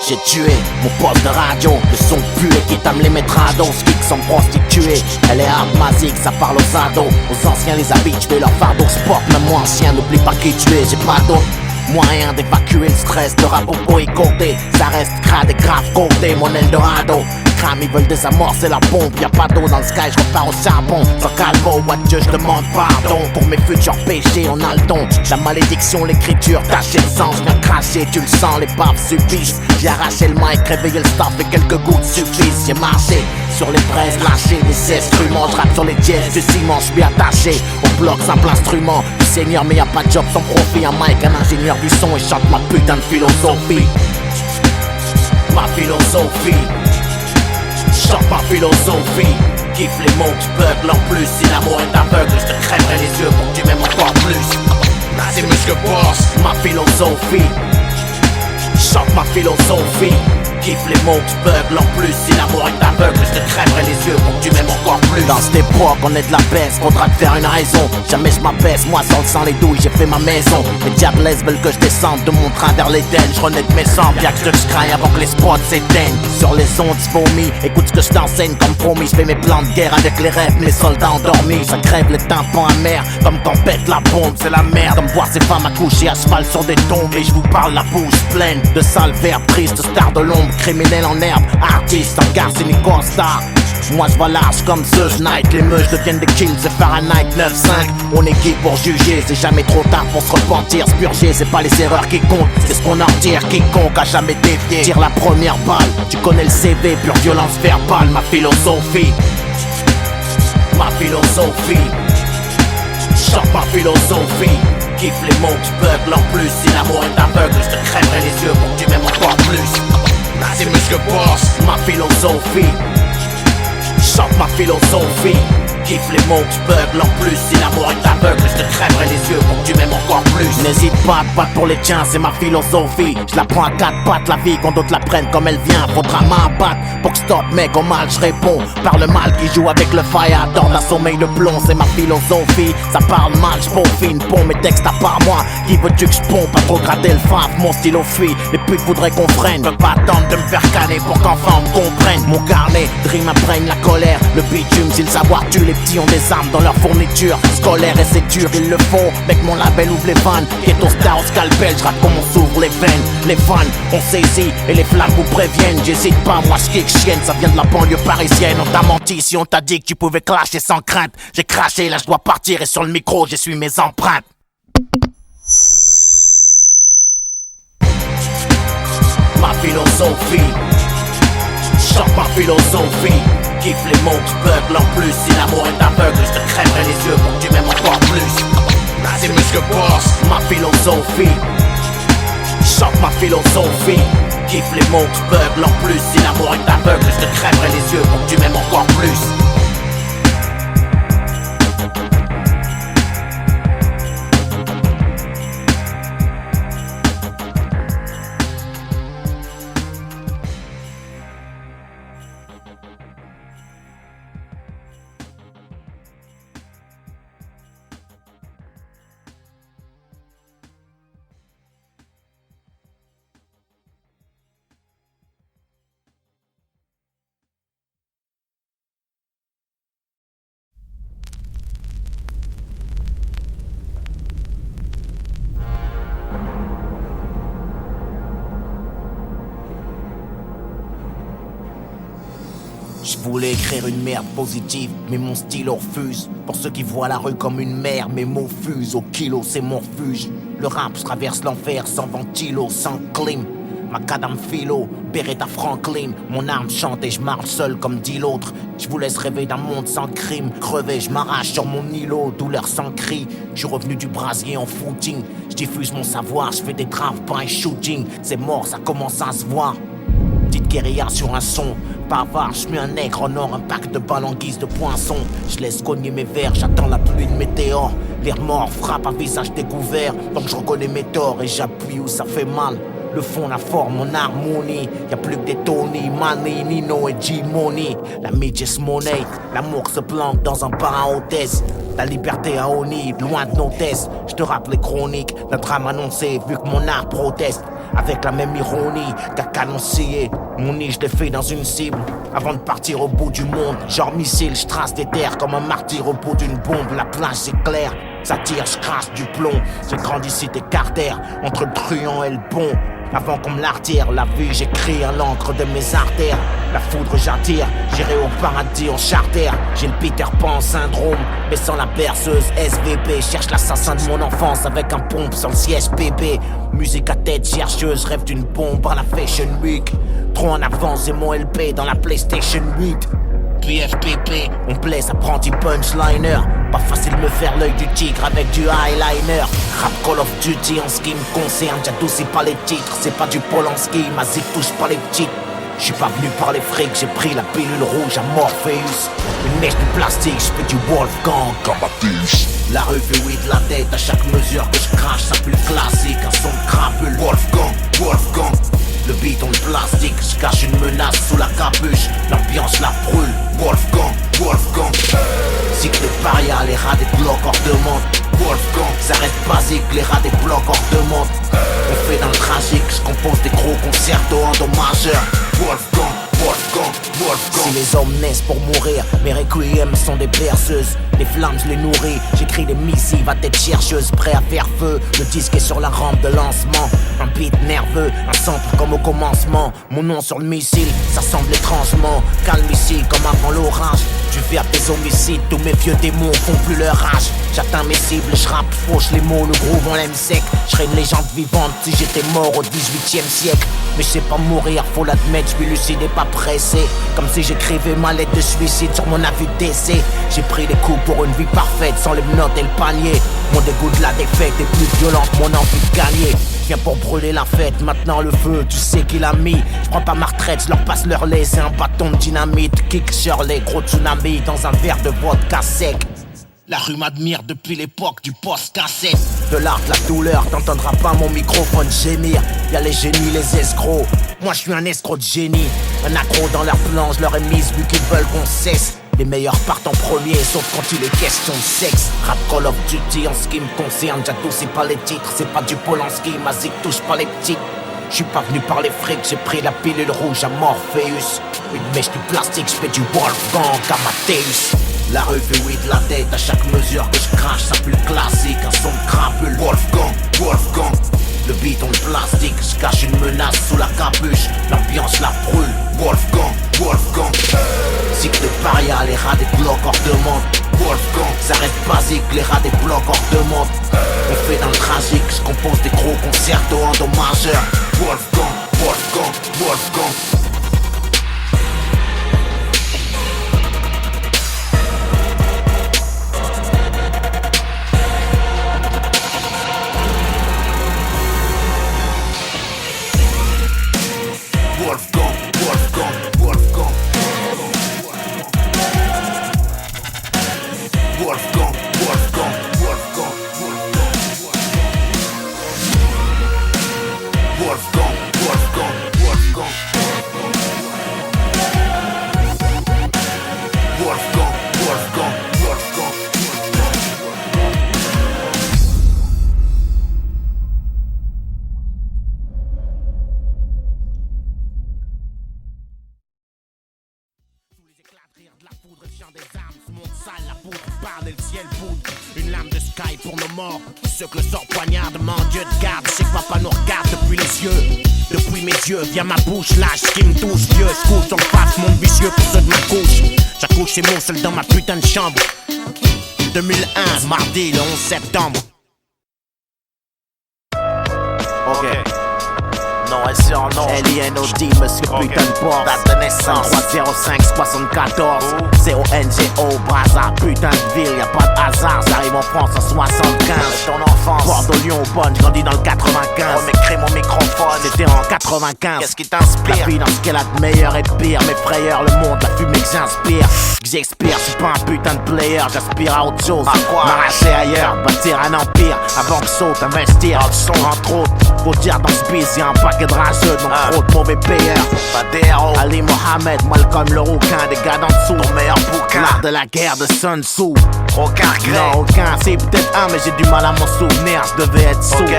S1: J'ai tué mon poste de radio, le son pué qui tame les mettre à dos, speak sans prostituée. Elle est hard magique, ça parle aux ados, aux anciens les habitués, leur fardeau sport, même moi ancien, n'oublie pas qui tu es, j'ai pas d'autre moyen d'évacuer le stress, de rap au boycotté. Ça reste crade et grave côté, mon Eldorado. Crame, ils veulent désamorcer la pompe, y'a pas d'eau dans le sky, je repars au charbon. Sans calmo, what Dieu, je demande pardon pour mes futurs péchés, on a le don. La malédiction, l'écriture, taché de sang, je viens cracher, tu le sens, les baves suffisent. J'ai arraché le mic, réveillé le staff et quelques gouttes suffisent. J'ai marché sur les braises, lâché des instruments, je rappe sur les dièses du ciment, je suis attaché au bloc, simple instrument du seigneur, mais y'a pas de job sans profit. Un mic, un ingénieur du son et chante ma putain de philosophie. Ma philosophie, chante ma philosophie. Kiffe les mots qui buglent en plus. Si l'amour est aveugle, je te crèverai les yeux pour que tu m'aimes encore plus. C'est Monsieur Boss, ma philosophie. Chante ma philosophie. Kiffe les mots qui buglent en plus. Si l'amour est aveugle, je te crèverai les yeux pour que tu m'aimes encore plus. Dans cette époque, on est de la baisse, faudra te faire une raison. Jamais je m'abaisse, moi sans le sang les douilles, j'ai fait ma maison. Les diablesses veulent que je descende de mon train vers l'Éden. Je renais de mes cendres, y'a que je crains avant que les spots s'éteignent. Sur les ondes, vomi, écoute ce que je t'enseigne comme promis. Je fais mes plans de guerre avec les rêves, mes soldats endormis. Ça crève les tympans amers, comme quand pète la bombe, c'est la merde. Comme voir ces femmes accoucher à cheval sur des tombes. Et je vous parle la bouche pleine de sales verbes tristes, stars de l'ombre, criminels en herbe, artistes en garce et star. Moi je vois large comme The Night. Les meufs deviennent des kills, c'est Fahrenheit 9-5. On est qui pour juger, c'est jamais trop tard pour se repentir. Se purger, c'est pas les erreurs qui comptent, c'est ce qu'on en tire. Quiconque a jamais dévié, tire la première balle. Tu connais le CV, pure violence verbale. Ma philosophie, ma philosophie. Chante ma philosophie. Kiffe les mots qui buglent en plus. Si l'amour est aveugle, je te crèverai les yeux pour que tu m'aimes encore plus. C'est Monsieur Boss, ma philosophie. Chante ma philosophie. Kiffe les mots qui buglent en plus. Si l'amour est aveugle, je te crèverai les yeux pour que tu m'aimes encore plus. N'hésite pas à te battre pour les tiens, c'est ma philosophie. Je la prends à quatre pattes, la vie, quand d'autres la prennent comme elle vient. Faudra m'abattre pour que stop mec, au mal je réponds. Par le mal qui joue avec le fire, dans la sommeil le plomb, c'est ma philosophie. Ça parle mal, je peaufine, pont mes textes à part moi. Qui veux-tu que je pompe, pas trop gratter le faf, mon stylo fuit. Les putes voudraient qu'on freine, peux pas attendre de me faire canner pour qu'enfin on me comprenne. Mon carnet, dream imprègne la colère. Le bitume, si le savoir tue, les petits ont des armes dans leur fourniture. Scolaire et c'est dur, ils le font. Mec, mon label ouvre les vannes. Ghetto star au scalpel, je raconte comment s'ouvre les veines. Les fans, on saisit et les flammes vous préviennent. J'hésite pas, moi je kick chienne, ça vient de la banlieue parisienne. On t'a menti si on t'a dit que tu pouvais clasher sans crainte. J'ai craché, là je dois partir et sur le micro, j'essuie mes empreintes. Ma philosophie, chante ma philosophie. Kiffe les mots qui buglent en plus. Si l'amour est aveugle, je te crèverai les yeux pour que tu m'aimes encore plus. C'est Monsieur Boss, ma philosophie. Chante ma philosophie. Kiffe les mots qui buglent en plus. Si l'amour est aveugle, je te crèverai les yeux pour que tu m'aimes encore plus. Je voulais écrire une merde positive, mais mon style refuse. Pour ceux qui voient la rue comme une mer, mes mots fusent. Au kilo, c'est mon refuge. Le rap, je traverse l'enfer sans ventilo, sans clim. Macadam philo, Beretta Franklin. Mon arme chante et je marche seul comme dit l'autre. Je vous laisse rêver d'un monde sans crime. Crevé, je m'arrache sur mon îlot, douleur sans cri. Je suis revenu du brasier en footing. Je diffuse mon savoir, je fais des traves, pas un shooting. C'est mort, ça commence à se voir. Petite guérilla sur un son, bavard, je mets un nègre en or, un pack de balles en guise de poinçon. Je laisse cogner mes verres, j'attends la pluie de météore. Les remords frappent à visage découvert, donc je reconnais mes torts et j'appuie où ça fait mal. Le fond, la forme, mon harmonie. Y'a plus que des Tony, Manny, Nino et G-Money. La midget money, l'amour se planque dans un paradis. La liberté à haut niveau, loin de nos tests. Je te rappelle les chroniques d'un drame annoncé, vu que mon art proteste. Avec la même ironie qu'à canoncier. Mon nid, je l'ai fait dans une cible. Avant de partir au bout du monde, genre missile, je trace des terres comme un martyr au bout d'une bombe. La plage c'est clair, ça tire, je crache du plomb. J'ai grandi cité Carter, entre le truand et le bon. Avant qu'on me l'artère, la vie j'écris à l'encre de mes artères. La foudre j'attire, j'irai au paradis en charter. J'ai le Peter Pan syndrome, mais sans la berceuse SVP. Cherche l'assassin de mon enfance avec un pompe sans le siège bébé. Musique à tête chercheuse, rêve d'une bombe à la Fashion Week. Trop en avance et mon LP dans la PlayStation 8. Puis FPP, on blesse apprenti punchliner. Pas facile de me faire l'œil du tigre avec du eyeliner. Rap Call of Duty en ce qui me concerne, j'adoucis pas les titres. C'est pas du Polanski, ma zig touche pas les petites. J'suis pas venu par les frics, j'ai pris la pilule rouge à Morpheus. Une mèche de plastique, j'fais du Wolfgang Amadeus. La rue fait oui de la tête à chaque mesure que je crache, ça pue le classique, un son de crapule. Wolfgang. Le bidon de plastique, je cache une menace sous la capuche. L'ambiance la brûle. Wolfgang. Cycle de paria, les rats des blocs hors de monde. Wolfgang, ça reste basique, les rats des blocs hors de monde. On fait dans le tragique, je compose des gros concertos endommageurs. Wolfgang. Si les hommes naissent pour mourir, mes requiems sont des berceuses. Les flammes je les nourris, j'écris des missives à tête chercheuse, prêt à faire feu. Le disque est sur la rampe de lancement. Un beat nerveux, un sample comme au commencement. Mon nom sur le missile, ça semble étrangement calme ici comme avant l'orage. Tu fais à tes homicides, tous mes vieux démons font plus leur rage. J'atteins mes cibles, je rappe, fauche les mots, le groove on l'aime sec. Je serais une légende vivante si j'étais mort au 18e siècle. Mais je sais pas mourir, faut l'admettre, je suis lucide et pas pressé. Comme si j'écrivais ma lettre de suicide sur mon avis de décès. J'ai pris des coups pour une vie parfaite, sans les menottes et le panier. Mon dégoût de la défaite est plus violent que mon envie de gagner. Viens pour brûler la fête, maintenant le feu, tu sais qui l'a mis. Je prends pas ma retraite, je leur passe leur lait, c'est un bâton de dynamite. Kick Shirley, gros tsunami dans un verre de vodka sec. La rue m'admire depuis l'époque du post-cassette. De l'art, de la douleur, t'entendras pas mon microphone gémir. Y'a les génies, les escrocs. Moi je suis un escroc de génie. Un accro dans leur plan, je leur ai mise vu qu'ils veulent qu'on cesse. Les meilleurs partent en premier, sauf quand il est question de sexe. Rap Call of Duty en ce qui me concerne. J'adoucis pas les titres, c'est pas du Polanski. Ma zig touche pas les petites. J'suis pas venu par les frics, j'ai pris la pilule rouge à Morpheus. Une mèche de plastique, j'fais du Wolfgang Amadeus. La rue fait oui de la tête à chaque mesure que je crache, ça pue le classique, un son de crapule. Wolfgang. Le bidon de plastique, je cache une menace sous la capuche. L'ambiance la brûle. Wolfgang. Cycle de paria, les rats des blocs hors de monde. Wolfgang, ça reste basique, les rats des blocs hors de monde. On fait dans le tragique, je compose des gros concertos endommageurs. Wolfgang. Une lame de sky pour nos morts. Ceux que le sort poignarde, mon Dieu de garde. Je sais que papa nous regarde depuis les yeux. Depuis mes yeux, vient ma bouche lâche qui me touche. Dieu, je couche sur le face, mon vicieux pour ceux de ma couche. J'accouche chez mon seul dans ma putain de chambre. 2001, mardi le 11 septembre. Ok. Non, elle surnom L-I-N-O-D, monsieur putain de porc. Date de naissance 30574 C-O-N-G-O, Brazza, putain de ville. Y'a pas de hasard, j'arrive en France en 75. Ton enfance, Bordeaux, Lyon, Bonne, j'grandis dans le 95. Remets mon microphone, c'était en 95. Qu'est-ce qui t'inspire? La vie dans ce qu'elle a de meilleur et de pire. Mes frayeurs, le monde, la fumée que j'inspire. Que j'expire, j'suis pas un putain de player. J'aspire à autre chose, m'arracher ailleurs, bâtir un empire. Avant que saute, investir, entre autres. Faut dire dans ce biz, y'a un paquet de rageux, donc trop de mauvais payeurs. Pas des héros. Ali Mohamed, Malcolm le rouquin, des gars d'en dessous. Ton meilleur bouquin, l'art de la guerre de Sun Tzu. Aucun regret. Non, aucun, c'est peut-être un, mais j'ai du mal à m'en souvenir. Je devais être sourd. Ok,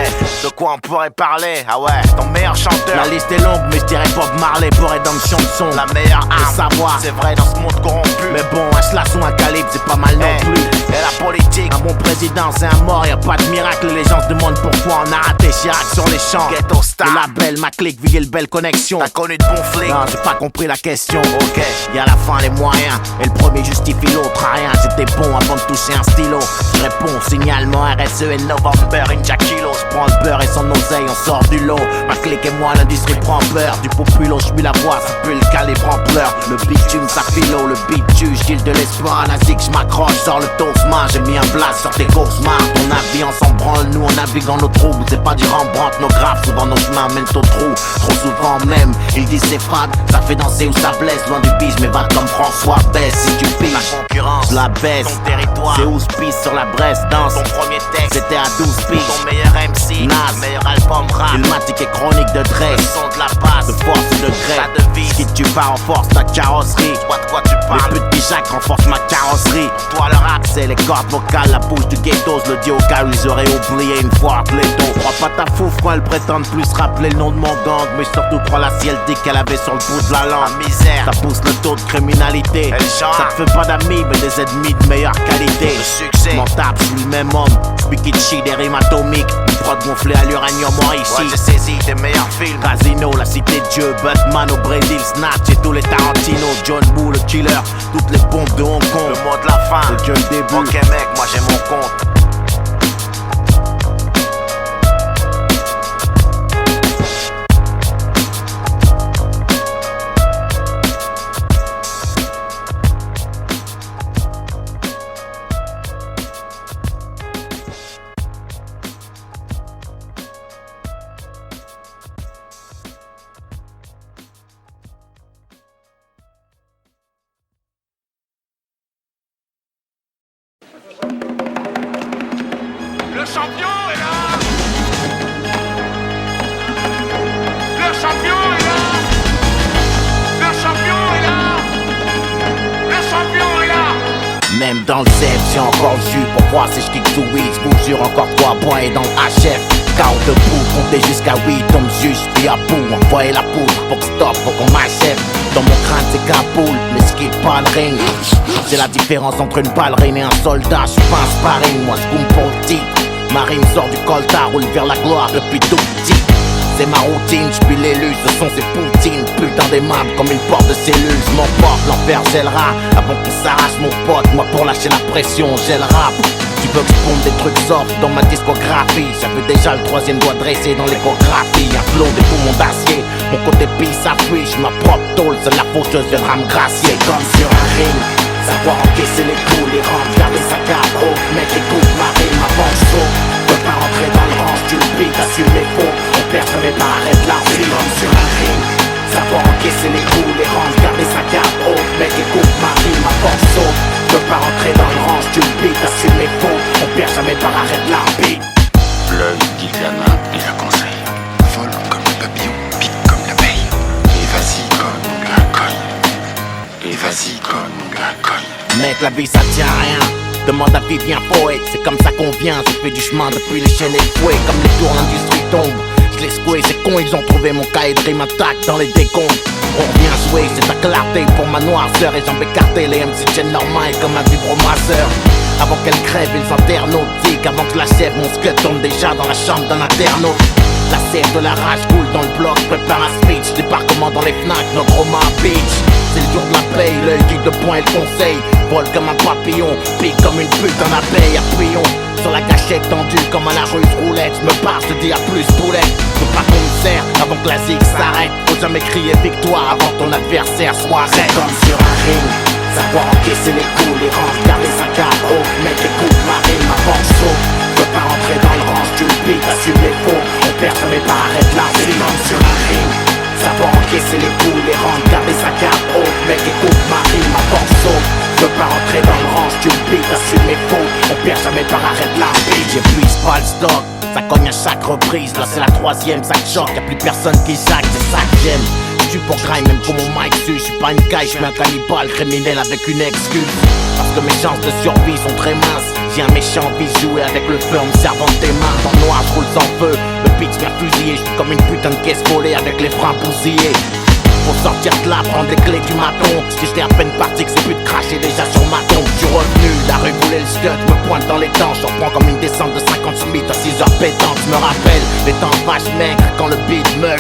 S1: de quoi on pourrait parler? Ah ouais, ton meilleur chanteur. La liste est longue, mais je dirais Bob Marley pour rédemption de son. La meilleure arme, savoir, c'est vrai dans ce monde corrompu. Mais bon, un slash ou un calibre, c'est pas mal non plus. Et la politique, un bon président, c'est un mort, y'a pas de miracle. Les gens se demandent pourquoi on a raté Chirac sur les champs. Ghetto Star, le label, ma clique, Vigil, belle connexion. T'as connu de bons flics? Non, j'ai pas compris la question. Ok, y'a la fin, les moyens, et le premier justifie l'autre à rien. J'étais bon avant de toucher un stylo. Je réponds, signalement RSE et November, Inja Kilo. Je prends le beurre et son oseille, on sort du lot. Ma clique et moi, l'industrie prend peur. Du populo, j'suis la voix, ça pue le calibre en pleurs. Le bitume, ça philo, le beat tue, j'deal de l'espoir. À la zig, j'm'accroche, sors le tosma. J'ai mis un blast sur tes courses marques. Ton avis, on s'en branle, nous on navigue dans nos troubles. C'est pas du Rembrandt, nos graphes, souvent nos chemins mènent au trou. Trop souvent même, ils disent c'est frade, ça fait danser ou ça blesse. Loin du bise, mais va comme François baisse. Si tu piges, la concurrence, la baisse. Ton territoire, c'est où se pisse sur la Bresse, danse. Ton premier texte, c'était à 12 piges. Ton meilleur MC, Nas, meilleur album rap. Ilmatic et chronique de Dre. Le son de la passe, de force et de gré. Ta devise, qui tu pars renforce ta carrosserie. Toi de quoi tu parles? Les putes Pijac renforcent ma carrosserie. Toi le rap, c'est les cordes vocales, la bouche du ghetto. Je le dis au cas où ils auraient oublié une fois Atléto. Crois pas ta fouf quand elle prétend plus rappeler le nom de mon gang. Mais surtout crois la si elle dit qu'elle avait sur le bout de la langue. La misère, ça pousse le taux de criminalité. Ça te fait pas d'amis mais des ennemis de meilleure qualité. Le succès, m'en tape, j'suis le même homme. J'pikichi des rimes atomiques. Une prod gonflée à l'uranium en ici. Ouais, j'ai saisi des meilleurs films. Casino, la cité de Dieu, Batman au Brésil, Snatch et tous les Tarantino. John Woo, le killer, toutes les bombes de Hong Kong. Le mot de la fin, c'est que le début. Ok mec, moi j'ai mon compte.
S5: Le champion est là. Le champion est là. Le champion est là. Le champion est là.
S1: Même dans le zep, j'ai encore le jus pour voir si je kick tout week. J'vous jure encore 3 points et dans le HF. Chaos de poudre, compter jusqu'à 8, tombe juste, puis à bout. Envoyer la poudre pour que stop, pour qu'on m'achève. Dans mon crâne c'est Kaboul, mais ce qui est pas le ring. C'est la différence entre une ballerine et un soldat. J'suis pas un sparring, moi j'coum pour le titre. Marine sort du colta, roule vers la gloire depuis tout petit. C'est ma routine, j'pille l'élu, ce sont ces poutines. Putain d'aimable comme une porte de cellule. J'm'emporte, l'enfer gèlera avant qu'on s'arrache mon pote. Moi pour lâcher la pression, j'ai le rap. Tu veux que j'ponde des trucs soft dans ma discographie. J'avais déjà le 3e doigt dressé dans l'échographie. Un flot des poumons d'acier, mon côté pisse affiche. Ma propre tôle, c'est la faucheuse viendra me gracier. Comme sur un ring, savoir encaisser les coups, les rangs, garder sa carte haute. Mec écoute ma rime avant que je saute. Peux pas rentrer dans le range, tu le piques, assume les faux. On perd jamais pas, arrête la vie. Comme sur un ring, savoir encaisser les coups, les rangs, garder sa carte haute. Mec écoute ma rime avant que je saute. Peux pas rentrer dans le range, tu le piques, assume les faux. On perd jamais pas, arrête la vie.
S6: L'œil guide la main et la conseille. Vole comme le papillon, pique comme l'abeille. Et vas-y comme la cogne. Et vas-y comme la cogne.
S1: Mec, la vie ça tient à rien. Demande à Vivien Poète, c'est comme ça qu'on vient. J'ai fait du chemin depuis les chaînes et le fouet. Comme les tours, l'industrie tombe. Je l'ai secoué, c'est con, ils ont trouvé mon cahier de rime attaque dans les décombres. On revient jouer, c'est ta clarté pour ma noirceur. Et jambes écartées, les MC tiennent leur main comme un vibromasseur. Avant qu'elle crève, ils internautiques. Avant que la chèvre, mon squelette tombe déjà dans la chambre d'un internaute. La sève de la rage coule dans le bloc, prépare un speech. Débarquement dans les Fnac, notre Roma Beach. C'est le jour de la paye, l'œil guide de poing et le conseil. Vole comme un papillon, pique comme une pute en abeille. Appuyons sur la gâchette tendue comme à la ruse roulette. J'me barre, je dis à plus boulette. Faut pas qu'on me serre avant que la zig s'arrête. Faut jamais crier victoire avant que ton adversaire soit raide. Comme sur un ring, savoir encaisser les coups, les rangs, garder sa carte haute. Mec écoute ma rime avant que je saute. Peux pas rentrer dans le range, tu le piques, assume les faux. On perd jamais pas, arrête la vie. Comme sur un ring, savoir encaisser les coups, les rangs, garder sa carte haute. Mec écoute ma rime avant que je saute. Peux pas rentrer dans le range, tu le piques, assume les faux. On perd jamais par arrête la vie. J'épuise pas le stock, ça cogne à chaque reprise. Là c'est la 3e, ça choque, y'a plus personne qui sac, c'est ça que j'aime. J'suis pour grind même pour mon mic dessus. J'suis pas une caille, j'suis un cannibale criminel avec une excuse. Parce que mes chances de survie sont très minces. J'ai un méchant bijou et avec le feu en me servant de tes mains. Dans le noir j'roule sans feu, le pitch vient fusiller. J'suis comme une putain de caisse volée avec les freins bousillés. Faut sortir de là, prendre les clés du maton. Si j'étais à peine parti que c'est plus de cracher déjà sur ma tombe. J'suis revenu, la rue voulait le scud, me pointe dans les dents. J'en prends comme une descente de 50 Smith à 6 heures pétantes. J'me rappelle les temps vaches maigres quand le beat mug.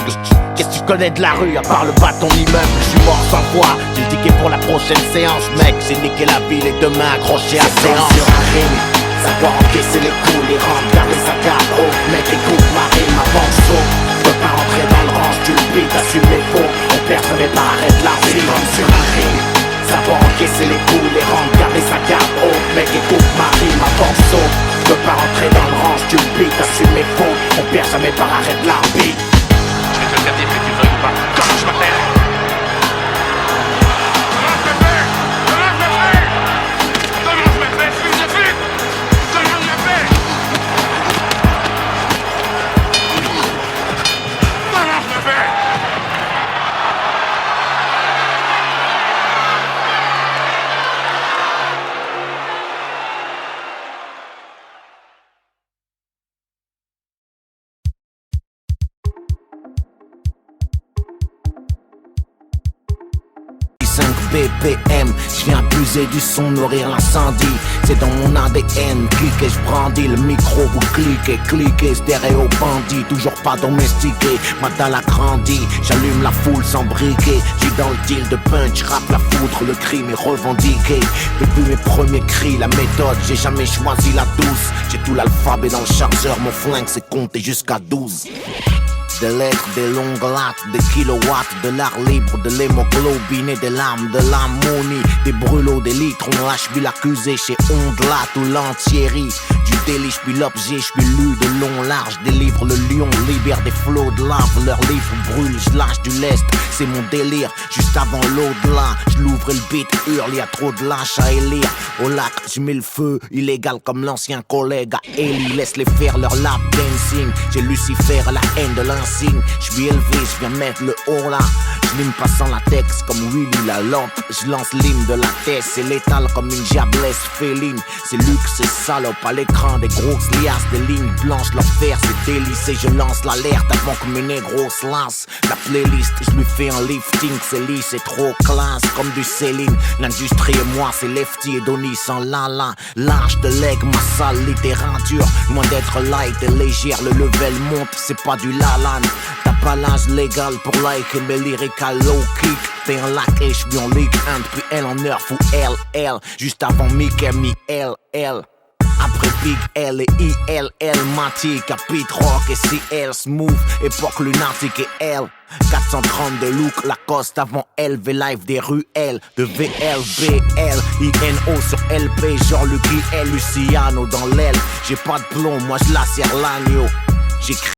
S1: qu'est-ce que tu connais de la rue à part le bâton d'immeuble? Je suis mort sans voix, j'ai le ticket pour la prochaine séance. Mec, j'ai niqué la ville et demain accroché à séance. Sur un ring, savoir encaisser les coups, les rampes, garder sa garde haute. Mec, écoute ma rime avant que saute. Je peux pas rentrer dans le range, tu le beat, assume les faux. On perd jamais pas, arrête la vie. Comme sur un ring, savoir encaisser les coups, les rampes, garder sa garde haute. Mec, écoute ma rime avant que saute. Je peux pas rentrer dans le range, tu le beat, assume les faux. On perd jamais pas, arrête la vie.
S5: Je vais te le faire dire que tu veuilles ou pas. Comment je m'appelle?
S1: BPM, je viens abuser du son, nourrir l'incendie. C'est dans mon ADN, cliquez, je brandis le micro, vous cliquez, stéréo bandit, toujours pas domestiqué. Ma dalle a grandi, j'allume la foule sans briquet. J'suis dans le deal de punch, rap la foudre, le crime est revendiqué. Depuis mes premiers cris, la méthode, j'ai jamais choisi la douce. J'ai tout l'alphabet dans le chargeur, mon flingue c'est compter jusqu'à 12. Des lettres, des longues lattes, des kilowatts, de l'art libre, de l'hémoglobine et des larmes, de l'ammonie, des brûlots, des litres. On lâche puis l'accusé chez Ondelat ou l'entiérie. Du délit, j'suis l'objet, j'suis lu de long large. Délivre le lion, libère des flots de lave. Leur livre brûle, j'lâche du lest, c'est mon délire. Juste avant l'au-delà, j'louvre le beat, hurle, y'a trop de lâches à élire. Au lac, j'mets le feu, illégal comme l'ancien collègue à Ellie. Laisse-les faire leur lap dancing. J'ai Lucifer à la haine de l'insigne. J'suis élevé, j'viens mettre le haut là. J'lime pas sans latex comme Willy la lampe. J'lance l'hymne de la tête, c'est létal comme une diablesse féline. C'est luxe, c'est salope à l'écran, des grosses liasses, des lignes blanches, leur faire c'est délice. Et je lance l'alerte avant que mes négros se lancent. La playlist, j'lui fais un lifting, c'est lisse, c'est trop classe comme du Céline. L'industrie et moi, c'est Lefty et Donny sans la. Lâche de leg, ma salle littéraire dure. Loin d'être light et légère, le level monte, c'est pas du lalan. T'as pas l'âge légal pour liker mes lyriques à low kick. T'es un lac et j'suis en Ligue 1 depuis L en Nerf ou LL. Juste avant Mickey, LL. Après Big L et ILL, Mati, Capit Rock et CL, Smooth, époque lunatique et L. 430 de look, Lacoste avant LV Live des ruelles. De VLBL, INO sur LP, genre Lucky L, Luciano dans l'aile. J'ai pas de plomb, moi j'lacère l'agneau. J'écris